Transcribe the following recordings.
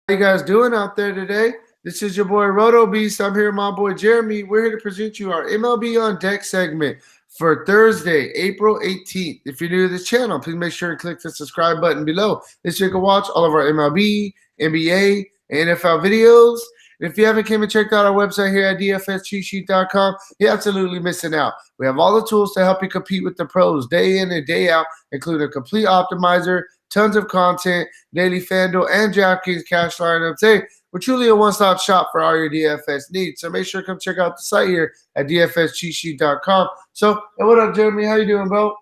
you guys doing out there today? This is your boy Roto Beast. I'm here with my boy Jeremy. We're here to present you our MLB On Deck segment for Thursday, April 18th. If you're new to this channel, please make sure to click the subscribe button below. This way you can watch all of our MLB, NBA, and NFL videos. And if you haven't came and checked out our website here at dfscheatsheet.com, you're absolutely missing out. We have all the tools to help you compete with the pros day in and day out, including a complete optimizer, tons of content, daily FanDuel, and DraftKings cash lineups. Hey, we're truly a one-stop shop for all your DFS needs. So make sure to come check out the site here at dfscheatsheet.com. So, hey, what up, Jeremy? How you doing, bro?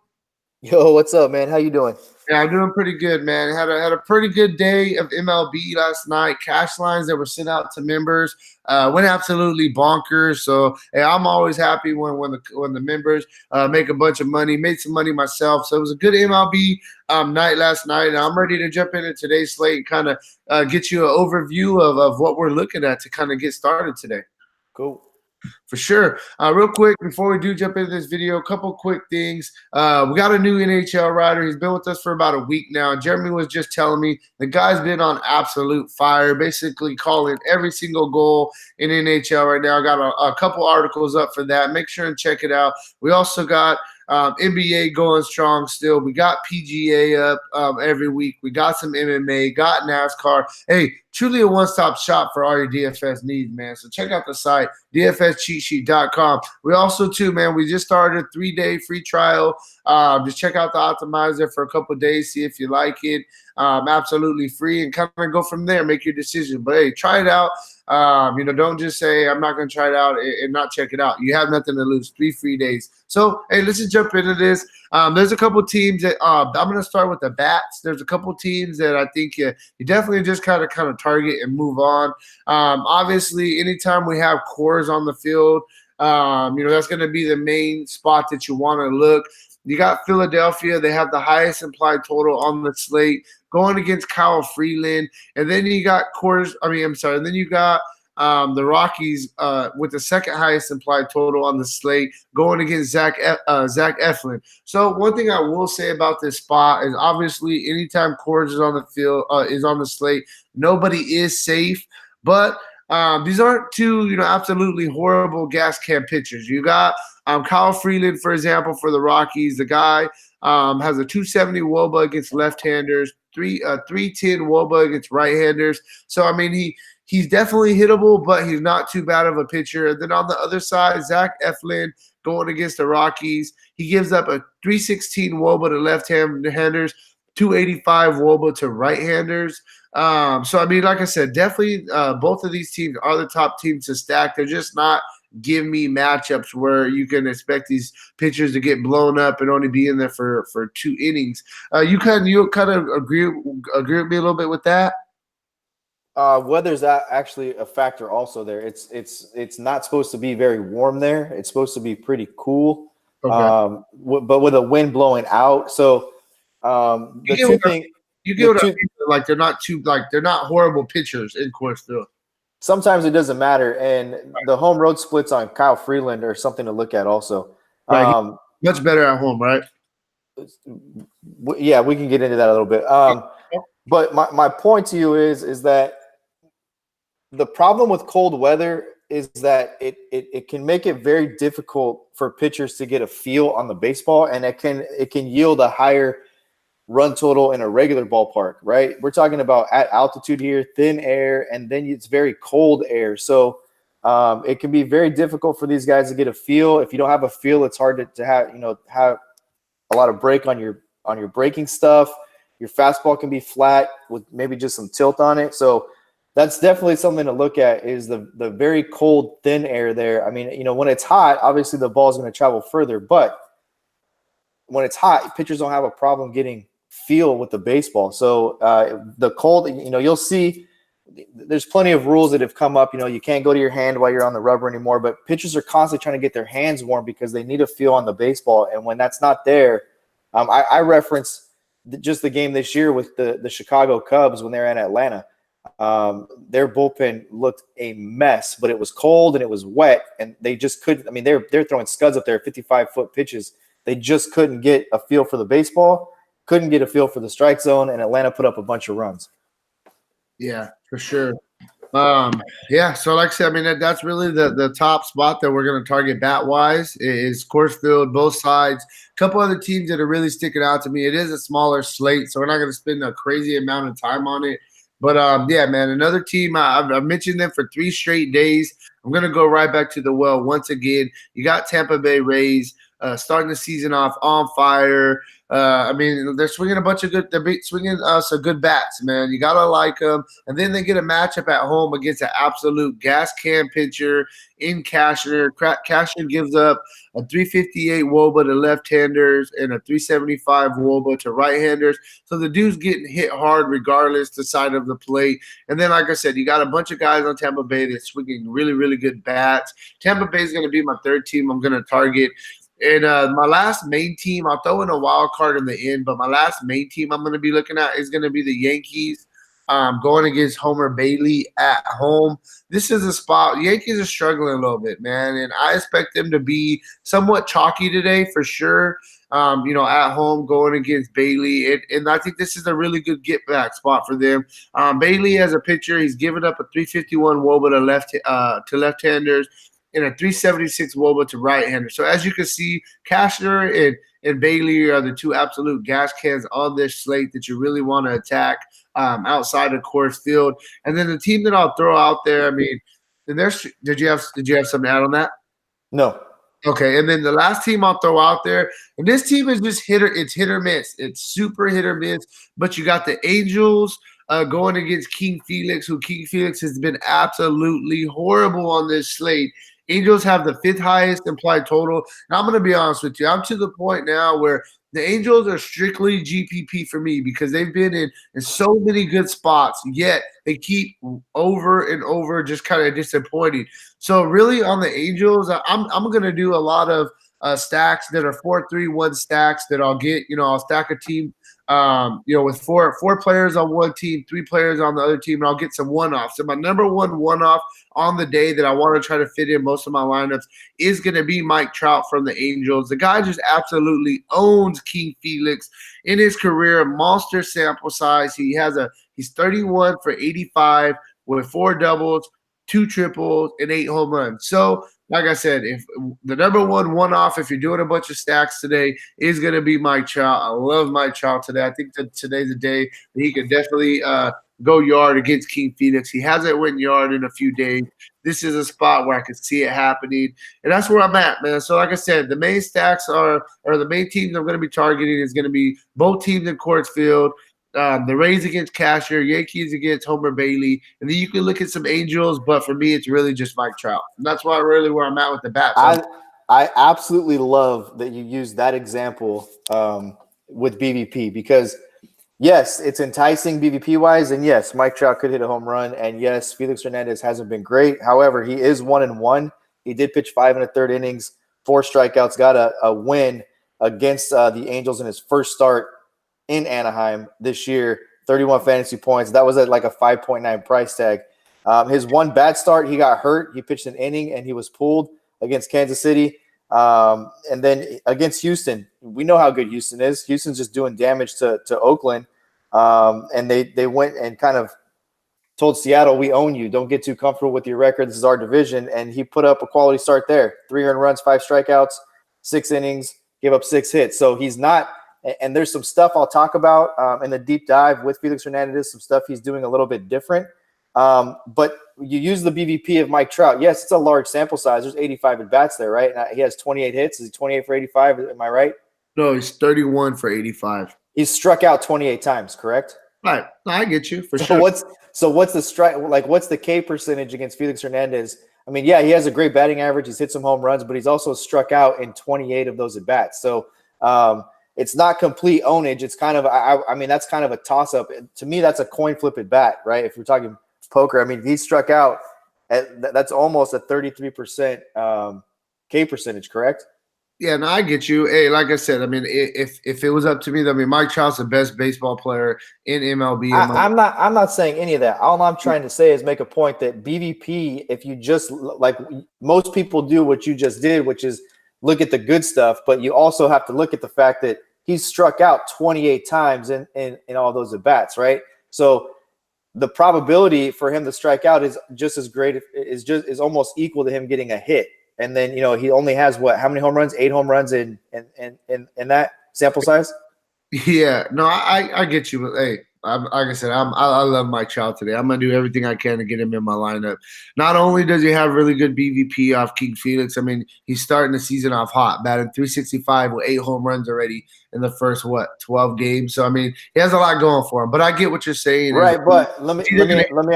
Yo, what's up, man? How you doing? Yeah, I'm doing pretty good, man. Had a pretty good day of MLB last night. Cash lines that were sent out to members went absolutely bonkers. So hey, I'm always happy when the members make a bunch of money. Made some money myself. So it was a good MLB night last night. And I'm ready to jump into today's slate and kind of get you an overview of what we're looking at to kind of get started today. Cool. For sure. Real quick, before we do jump into this video, a couple quick things. We got a new NHL writer. He's been with us for about a week now. Jeremy was just telling me the guy's been on absolute fire, basically calling every single goal in NHL right now. I got a couple articles up for that. Make sure and check it out. We also got NBA going strong still. We got PGA up every week. We got some MMA, got NASCAR. Hey, truly a one-stop shop for all your DFS needs, man. So check out the site, dfscheatsheet.com. We also, too, man, we just started a 3-day free trial. Just check out the optimizer for a couple of days, see if you like it. Absolutely free, and kind of go from there, make your decision. But, hey, try it out. Don't just say I'm not going to try it out and not check it out. You have nothing to lose. 3 free days. So, hey, let's just jump into this. There's a couple teams that I'm going to start with the bats. There's a couple teams that I think you definitely just kind of target and move on. Obviously, anytime we have cores on the field, that's going to be the main spot that you want to look. You got Philadelphia. They have the highest implied total on the slate going against Kyle Freeland. And then you got And then you got the Rockies with the second highest implied total on the slate going against Zach Eflin. So one thing I will say about this spot is obviously anytime Coors is on the field, is on the slate, nobody is safe. But these aren't two, absolutely horrible gas can pitchers. You got Kyle Freeland, for example, for the Rockies. The guy has a 270 WOBA against left-handers, 310 WOBA against right-handers. So, I mean, he's definitely hittable, but he's not too bad of a pitcher. And then on the other side, Zach Eflin going against the Rockies. He gives up a 316 WOBA to left-handers, 285 WOBA to right-handers. So, I mean, like I said, definitely both of these teams are the top teams to stack. They're just not give me matchups where you can expect these pitchers to get blown up and only be in there for 2 innings. You kind of agree with me a little bit with that? Weather's actually a factor also there. It's not supposed to be very warm there. It's supposed to be pretty cool, okay. But with a wind blowing out. So the two things you get like they're not horrible pitchers in Coors Field. Sometimes it doesn't matter, and the home road splits on Kyle Freeland are something to look at also. Right. Much better at home, right? Yeah, we can get into that a little bit. But my point to you is that the problem with cold weather is that it can make it very difficult for pitchers to get a feel on the baseball, and it can yield a higher run total in a regular ballpark, right? We're talking about at altitude here, thin air, and then it's very cold air. So it can be very difficult for these guys to get a feel. If you don't have a feel, it's hard to have a lot of break on your breaking stuff. Your fastball can be flat with maybe just some tilt on it. So that's definitely something to look at, is the very cold, thin air there. I mean, when it's hot, obviously the ball is going to travel further, but when it's hot, pitchers don't have a problem getting feel with the baseball. So the cold, you'll see there's plenty of rules that have come up. You can't go to your hand while you're on the rubber anymore, but pitchers are constantly trying to get their hands warm because they need a feel on the baseball. And when that's not there, I reference just the game this year with the Chicago Cubs when they're in Atlanta. Their bullpen looked a mess, but it was cold and it was wet, and they just couldn't. I mean, they're throwing scuds up there, 55-foot pitches. They just couldn't get a feel for the baseball, couldn't get a feel for the strike zone, and Atlanta put up a bunch of runs. Yeah, for sure. Yeah, so like I said, I mean that's really the top spot that we're going to target bat wise is course field, both sides. A couple other teams that are really sticking out to me. It is a smaller slate, so we're not going to spend a crazy amount of time on it. But yeah, man, another team I've mentioned them for 3 straight days. I'm going to go right back to the well once again. You got Tampa Bay Rays starting the season off on fire. I mean, they're swinging a bunch of good. They're swinging some good bats, man. You gotta like them. And then they get a matchup at home against an absolute gas can pitcher in Cashner. Cashner gives up a 358 WOBA to left-handers and a 375 WOBA to right-handers. So the dude's getting hit hard regardless the side of the plate. And then, like I said, you got a bunch of guys on Tampa Bay that's swinging really, really good bats. Tampa Bay is going to be my third team I'm going to target. And my last main team, I'll throw in a wild card in the end, but my last main team I'm going to be looking at is going to be the Yankees. Going against Homer Bailey at home. This is a spot. Yankees are struggling a little bit, man, and I expect them to be somewhat chalky today for sure. At home going against Bailey, and I think this is a really good get back spot for them. Bailey as a pitcher, he's given up a 351 WOBA to left-handers and a 376 WOBA to right-handers. So as you can see, Cashner and Bailey are the two absolute gas cans on this slate that you really want to attack outside of Coors Field. And then the team that I'll throw out there, I mean, and there's did you have something to add on that? No. Okay, and then the last team I'll throw out there, and this team is just it's hit or miss. It's super hit or miss. But you got the Angels going against King Felix, who King Felix has been absolutely horrible on this slate. Angels have the 5th highest implied total. And I'm going to be honest with you. I'm to the point now where the Angels are strictly GPP for me because they've been in so many good spots, yet they keep over and over just kind of disappointing. So really on the Angels, I'm going to do a lot of stacks that are 4-3-1 stacks that I'll get. I'll stack a team with four players on one team, 3 players on the other team, and I'll get some one-offs. So my number one-off on the day that I want to try to fit in most of my lineups is going to be Mike Trout from the Angels. The guy just absolutely owns King Felix in his career, a monster sample size. He's 31 for 85 with 4 doubles, 2 triples, and 8 home runs. So like I said, if the number one-off, if you're doing a bunch of stacks today, is going to be Mike Trout. I love Mike Trout today. I think that today's a day that he can definitely go yard against King Phoenix. He hasn't went yard in a few days. This is a spot where I can see it happening, and that's where I'm at, man. So like I said, the main stacks or the main teams I'm going to be targeting is going to be both teams in Coors Field. The Rays against Casher, Yankees against Homer Bailey, and then you can look at some Angels, but for me, it's really just Mike Trout. And that's where I'm at with the bats. I absolutely love that you use that example with BVP because, yes, it's enticing BVP-wise, and yes, Mike Trout could hit a home run, and yes, Felix Hernandez hasn't been great. However, he is 1-1. He did pitch 5 1/3 innings, 4 strikeouts, got a win against the Angels in his first start in Anaheim this year, 31 fantasy points. That was at like a 5.9 price tag. His one bad start, he got hurt. He pitched an inning and he was pulled against Kansas City. And then against Houston, we know how good Houston is. Houston's just doing damage to Oakland. And they went and kind of told Seattle, we own you. Don't get too comfortable with your record. This is our division. And he put up a quality start there. 3 earned runs, 5 strikeouts, 6 innings, gave up 6 hits. So he's not – and there's some stuff I'll talk about in the deep dive with Felix Hernandez, some stuff he's doing a little bit different. But you use the BVP of Mike Trout. Yes, it's a large sample size. There's 85 at-bats there, right? And he has 28 hits. Is he 28 for 85? Am I right? No, he's 31 for 85. He's struck out 28 times, correct? Right. I get you for sure. What's the strike? Like, what's the K percentage against Felix Hernandez? I mean, yeah, he has a great batting average. He's hit some home runs, but he's also struck out in 28 of those at-bats. So, it's not complete ownage. It's kind of, I mean, that's kind of a toss-up. To me, that's a coin flip at bat, right? If we're talking poker, I mean, he struck out. That's almost a 33% K percentage, correct? Yeah, no, I get you. Hey, like I said, I mean, if it was up to me, I mean, Mike Trout's the best baseball player in MLB. I'm not saying any of that. All I'm trying to say is make a point that BVP, if you just like most people do what you just did, which is look at the good stuff, but you also have to look at the fact that he's struck out 28 times in all those at-bats, right? So the probability for him to strike out is just as great, is almost equal to him getting a hit. And then, he only has how many home runs? 8 home runs in that sample size. Yeah, no, I get you, but hey, like I said, I love Mike Trout today. I'm gonna do everything I can to get him in my lineup. Not only does he have really good BVP off King Felix, I mean, he's starting the season off hot, batting 365 with 8 home runs already in the first 12 games. So I mean, he has a lot going for him. But I get what you're saying, right? But let me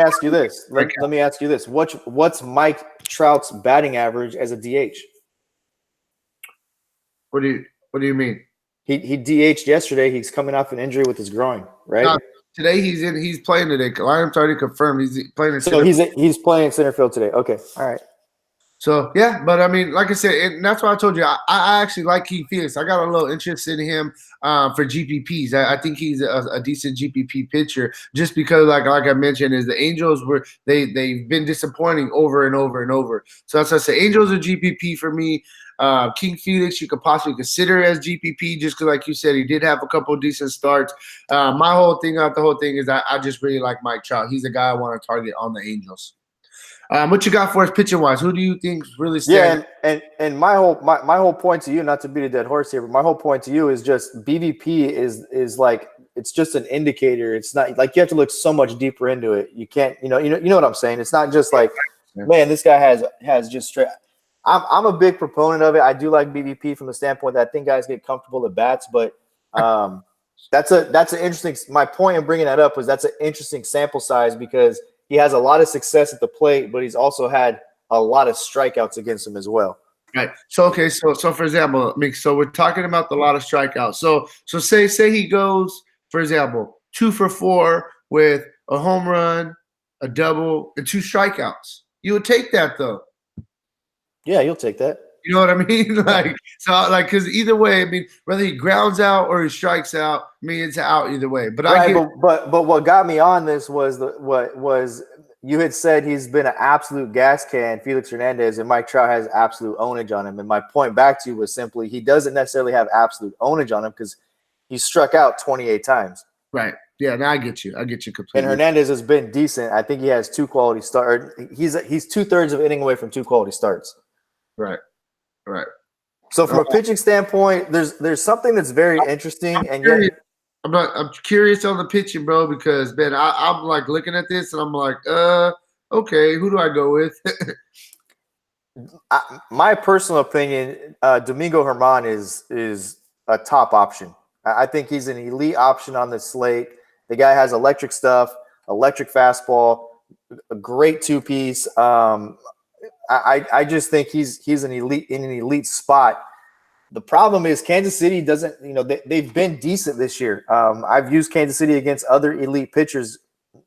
ask you this. Let me ask you this. What's Mike Trout's batting average as a DH? What do you mean? He DH'd yesterday. He's coming off an injury with his groin, right? Today he's playing today. Lions already confirmed he's playing. So he's playing center field today. Okay, all right. So yeah, but I mean, like I said, and that's why I told you I actually like King Felix. I got a little interest in him for GPPs. I think he's a decent GPP pitcher, just because like I mentioned, is the Angels they've been disappointing over and over and over. So as I say, Angels are GPP for me. King Felix, you could possibly consider as GPP just because, like you said, he did have a couple of decent starts. My whole thing is that I just really like Mike Trout. He's the guy I want to target on the Angels. What you got for us pitching wise? Who do you think really stands? Yeah, and my whole point to you, not to beat a dead horse here, but my whole point to you is just BVP is like, it's just an indicator. It's not like you have to look so much deeper into it. You can't, you know what I'm saying? It's not just like, man, this guy has just straight. I'm a big proponent of it. I do like BVP from the standpoint that I think guys get comfortable at bats, but that's an interesting. My point in bringing that up was that's an interesting sample size because he has a lot of success at the plate, but he's also had a lot of strikeouts against him as well. Right. So okay. So for example, so we're talking about a lot of strikeouts. So say he goes, for example, 2 for 4 with a home run, a double, and 2 strikeouts. You would take that though. Yeah, you'll take that. You know what I mean? Because either way, I mean, whether he grounds out or he strikes out, I mean, it's out either way. But but what got me on this was you had said he's been an absolute gas can, Felix Hernandez, and Mike Trout has absolute ownage on him. And my point back to you was simply he doesn't necessarily have absolute ownage on him because he struck out 28 times. Right. Yeah, now I get you. I get you completely. And Hernandez has been decent. I think he has 2 quality starts. He's 2/3 of an inning away from 2 quality starts. Right. So from a pitching standpoint, there's something that's very interesting, and yet I'm curious on the pitching, bro, because man, I'm like looking at this and I'm like, okay, who do I go with? My personal opinion, Domingo Germán is a top option. I think he's an elite option on the slate. The guy has electric stuff, electric fastball, a great 2-piece. I just think he's in an elite spot. The problem is Kansas City doesn't, they've been decent this year. I've used Kansas City against other elite pitchers,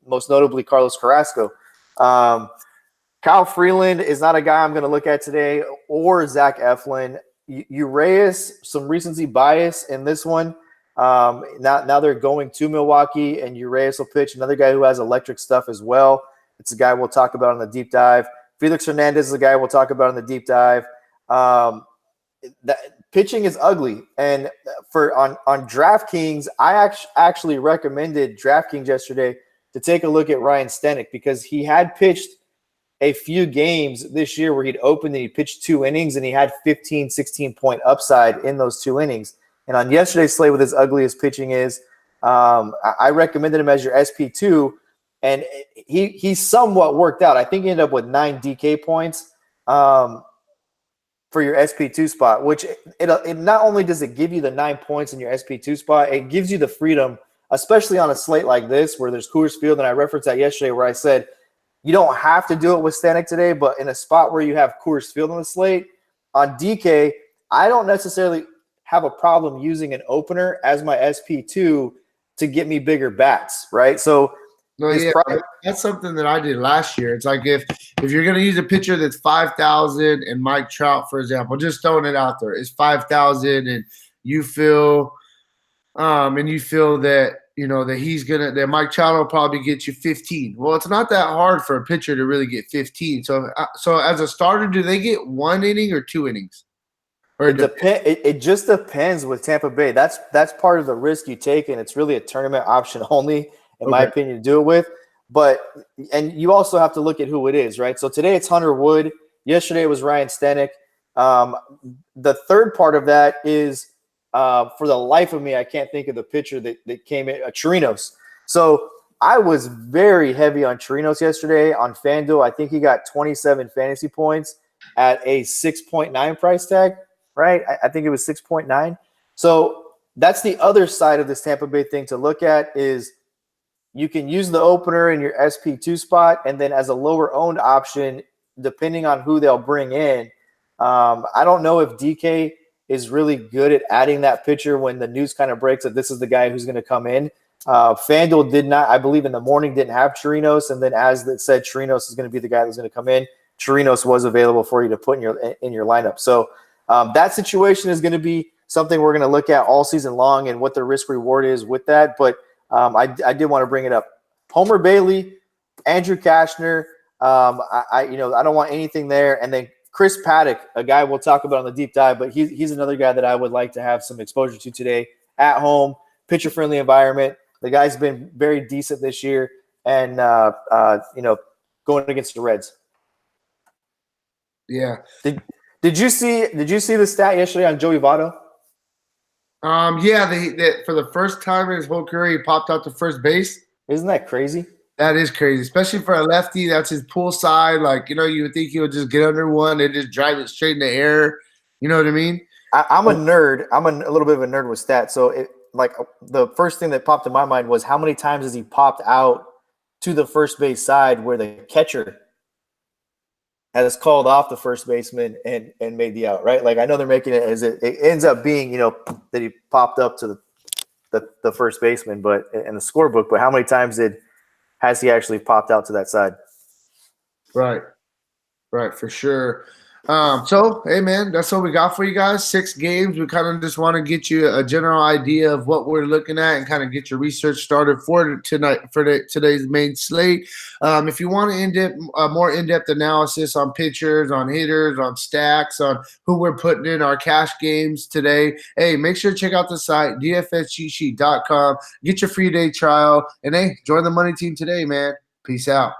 most notably Carlos Carrasco. Kyle Freeland is not a guy I'm going to look at today, or Zach Eflin. Urias, some recency bias in this one. Now they're going to Milwaukee, and Urias will pitch. Another guy who has electric stuff as well. It's a guy we'll talk about on the deep dive. Felix Hernandez is a guy we'll talk about in the deep dive. Pitching is ugly, and on DraftKings, I actually recommended DraftKings yesterday to take a look at Ryan Stanek because he had pitched a few games this year where he'd opened and he pitched 2 innings and he had 15, 16-point upside in those 2 innings. And on yesterday's slate, with as ugly as pitching is, I recommended him as your SP2. And he somewhat worked out. I think he ended up with 9 DK points for your SP2 spot, which it not only does it give you the 9 points in your SP2 spot, it gives you the freedom, especially on a slate like this where there's Coors Field. And I referenced that yesterday where I said you don't have to do it with Stanek today, but in a spot where you have Coors Field on the slate, on DK, I don't necessarily have a problem using an opener as my SP2 to get me bigger bats, right? So that's something that I did last year. It's like if you're going to use a pitcher that's 5,000 and Mike Trout, for example, just throwing it out there, is 5,000 and you feel that that Mike Trout will probably get you 15. Well, it's not that hard for a pitcher to really get 15. So as a starter, do they get 1 inning or 2 innings? It just depends with Tampa Bay. That's part of the risk you take, and it's really a tournament option only, in my opinion, to do it with. and you also have to look at who it is, right? So today it's Hunter Wood. Yesterday it was Ryan Stanek. The third part of that is, for the life of me, I can't think of the pitcher that came in, Chirinos. So I was very heavy on Chirinos yesterday on FanDuel. I think he got 27 fantasy points at a 6.9 price tag, right? I think it was 6.9. So that's the other side of this Tampa Bay thing to look at is you can use the opener in your SP2 spot, and then as a lower owned option, depending on who they'll bring in. I don't know if DK is really good at adding that pitcher when the news kind of breaks that this is the guy who's going to come in. FanDuel did not, I believe in the morning, didn't have Chirinos, and then as it said, Chirinos is going to be the guy that's going to come in. Chirinos was available for you to put in your lineup. So that situation is going to be something we're going to look at all season long and what the risk reward is with that. But I did want to bring it up. Homer Bailey, Andrew Kashner. I don't want anything there. And then Chris Paddock, a guy we'll talk about on the deep dive, but he's another guy that I would like to have some exposure to today at home, pitcher-friendly environment. The guy's been very decent this year, and going against the Reds. Yeah. Did you see the stat yesterday on Joey Votto? Yeah, for the first time in his whole career, he popped out to first base. Isn't that crazy? That is crazy, especially for a lefty. That's his pull side. Like, you would think he would just get under one and just drive it straight in the air. You know what I mean? I'm a nerd. I'm a little bit of a nerd with stats. So, the first thing that popped in my mind was how many times has he popped out to the first base side where the catcher has called off the first baseman and made the out, right? Like, I know they're making it as it ends up being, that he popped up to the first baseman, but in the scorebook. But how many times has he actually popped out to that side? Right, for sure. So, hey, man, that's what we got for you guys. 6 games. We kind of just want to get you a general idea of what we're looking at and kind of get your research started for tonight for today's main slate. If you want more in-depth analysis on pitchers, on hitters, on stacks, on who we're putting in our cash games today, hey, make sure to check out the site, dfscheatsheet.com. Get your free day trial. And, hey, join the money team today, man. Peace out.